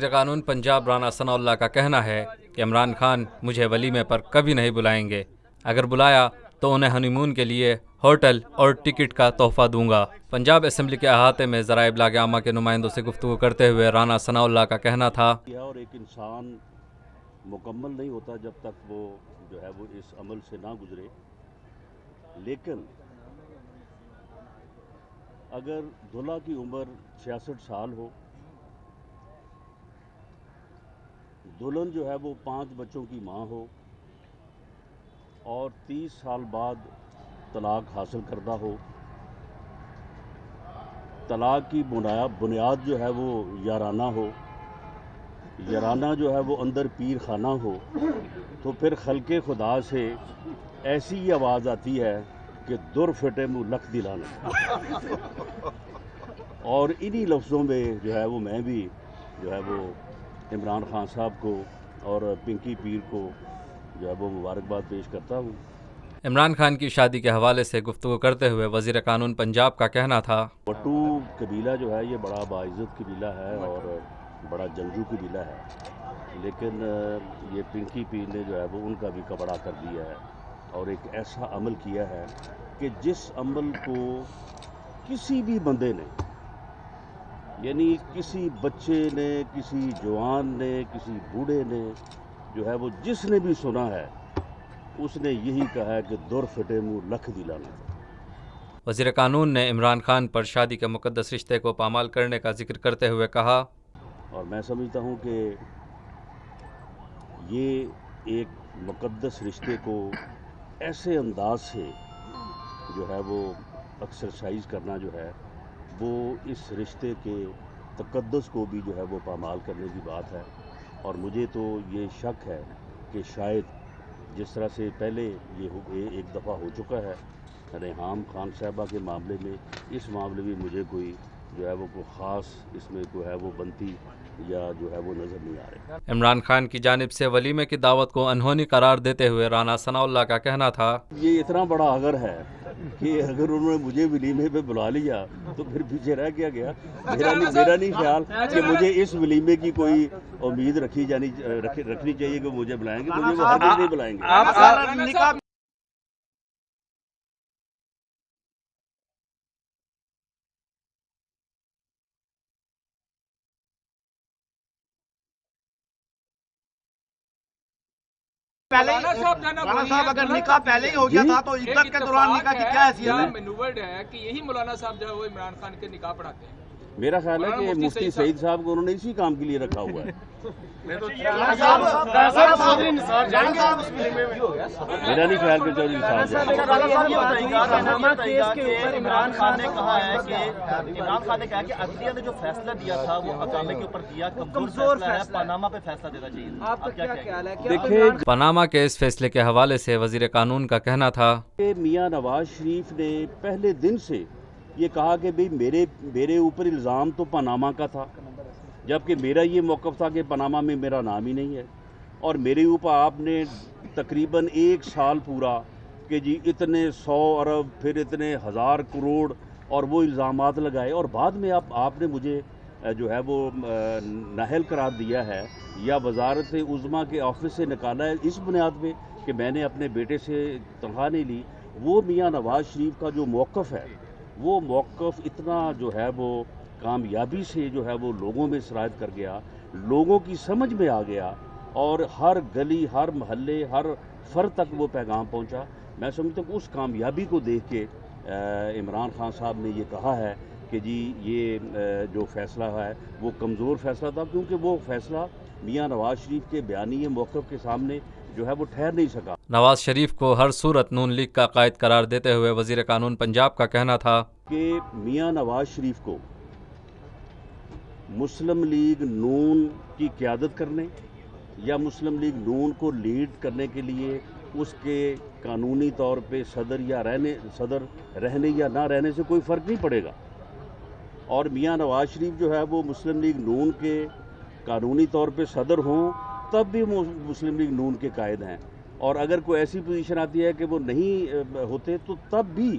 وزیر قانون پنجاب رانا ثناء اللہ کا کہنا ہے کہ عمران خان مجھے ولیمے پر کبھی نہیں بلائیں گے، اگر بلایا تو انہیں ہنی مون کے لیے ہوٹل اور ٹکٹ کا تحفہ دوں گا۔ پنجاب اسمبلی کے احاطے میں ذرائع ابلاغ عامہ کے نمائندوں سے گفتگو کرتے ہوئے رانا ثناء اللہ کا کہنا تھا، اور ایک انسان مکمل نہیں ہوتا جب تک وہ جو ہے وہ اس عمل سے نہ گزرے، لیکن اگر دلہا کی عمر 66 سال ہو، دلہن جو ہے وہ 5 بچوں کی ماں ہو اور 30 سال بعد طلاق حاصل کردہ ہو، طلاق کی بنیاد جو ہے وہ یارانہ ہو، یارانہ جو ہے وہ اندر پیر خانہ ہو، تو پھر خلق خدا سے ایسی ہی آواز آتی ہے کہ در پھٹے منہ لکھ دلانا، اور انہی لفظوں میں جو ہے وہ میں بھی جو ہے وہ عمران خان صاحب کو اور پنکی پیر کو جو ہے وہ مبارکباد پیش کرتا ہوں۔ عمران خان کی شادی کے حوالے سے گفتگو کرتے ہوئے وزیر قانون پنجاب کا کہنا تھا، وٹو قبیلہ جو ہے یہ بڑا باعزت قبیلہ ہے اور بڑا جنگجو قبیلہ ہے، لیکن یہ پنکی پیر نے جو ہے وہ ان کا بھی کبڑا کر دیا ہے اور ایک ایسا عمل کیا ہے کہ جس عمل کو کسی بھی بندے نے، یعنی کسی بچے نے، کسی جوان نے، کسی بوڑھے نے جو ہے وہ جس نے بھی سنا ہے اس نے یہی کہا ہے کہ در پھٹے منہ لکھ دلانا۔ وزیر قانون نے عمران خان پر شادی کے مقدس رشتے کو پامال کرنے کا ذکر کرتے ہوئے کہا، اور میں سمجھتا ہوں کہ یہ ایک مقدس رشتے کو ایسے انداز سے جو ہے وہ ایکسرسائز کرنا جو ہے وہ اس رشتے کے تقدس کو بھی جو ہے وہ پامال کرنے کی بات ہے، اور مجھے تو یہ شک ہے کہ شاید جس طرح سے پہلے یہ ایک دفعہ ہو چکا ہے ریحام خان صاحبہ کے معاملے میں، اس معاملے میں مجھے کوئی جو ہے وہ کوئی خاص اس میں کوئی ہے وہ بنتی یا جو ہے وہ نظر نہیں آ رہی۔ عمران خان کی جانب سے ولیمے کی دعوت کو انہونی قرار دیتے ہوئے رانا ثناء اللہ کا کہنا تھا، یہ اتنا بڑا اگر ہے کہ اگر انہوں نے مجھے ولیمے پہ بلا لیا تو پھر پیچھے رہ کیا گیا۔ میرا نہیں خیال کہ مجھے اس ولیمے کی کوئی امید رکھنی چاہیے کہ مجھے بلائیں گے، مجھے وہ ہرگز نہیں بلائیں گے۔ رانا صاحب اگر نکاح پہلے ہی ہو گیا تھا تو عدت کے دوران نکاح کی کیا حیثیت مینوورڈ ہے کہ یہی مولانا صاحب جو ہے وہ عمران خان کے نکاح پڑھاتے ہیں؟ میرا خیال ہے کہ مفتی سعید صاحب کو انہوں نے اسی کام کے لیے رکھا ہوا ہے۔ میرا نہیں خیال کہ چودھری صاحب عمران خان نے کہا ہے کہ عدلیہ نے جو فیصلہ دیا تھا وہ اقامے کے اوپر دیا، کمزور فیصلہ ہے، پاناما پہ فیصلہ دینا چاہیے۔ آپ کا کیا خیال ہے؟ دیکھیں، پاناما کے اس فیصلے کے حوالے سے وزیر قانون کا کہنا تھا کہ میاں نواز شریف نے پہلے دن سے یہ کہا کہ بھئی میرے اوپر الزام تو پاناما کا تھا، جبکہ میرا یہ موقف تھا کہ پاناما میں میرا نام ہی نہیں ہے، اور میرے اوپر آپ نے تقریباً 1 سال پورا کہ جی اتنے 100 ارب پھر اتنے 1000 کروڑ اور وہ الزامات لگائے، اور بعد میں آپ نے مجھے جو ہے وہ نااہل قرار دیا ہے یا وزارت عظمیٰ کے آفس سے نکالا ہے اس بنیاد پہ کہ میں نے اپنے بیٹے سے تنخواہ نہیں لی۔ وہ میاں نواز شریف کا جو موقف ہے وہ موقف اتنا جو ہے وہ کامیابی سے جو ہے وہ لوگوں میں سرایت کر گیا، لوگوں کی سمجھ میں آ گیا، اور ہر گلی، ہر محلے، ہر فرد تک وہ پیغام پہنچا۔ میں سمجھتا ہوں کہ اس کامیابی کو دیکھ کے عمران خان صاحب نے یہ کہا ہے کہ جی یہ جو فیصلہ ہے وہ کمزور فیصلہ تھا، کیونکہ وہ فیصلہ میاں نواز شریف کے بیانیے موقف کے سامنے جو ہے وہ ٹھہر نہیں سکا۔ نواز شریف کو ہر صورت نون لیگ کا قائد قرار دیتے ہوئے وزیر قانون پنجاب کا کہنا تھا کہ میاں نواز شریف کو مسلم لیگ نون کی قیادت کرنے یا مسلم لیگ نون کو لیڈ کرنے کے لیے اس کے قانونی طور پہ صدر رہنے یا نہ رہنے سے کوئی فرق نہیں پڑے گا، اور میاں نواز شریف جو ہے وہ مسلم لیگ نون کے قانونی طور پہ صدر ہوں تب بھی مسلم لیگ نون کے قائد ہیں، اور اگر کوئی ایسی پوزیشن آتی ہے کہ وہ نہیں ہوتے تو تب بھی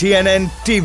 TNN TV।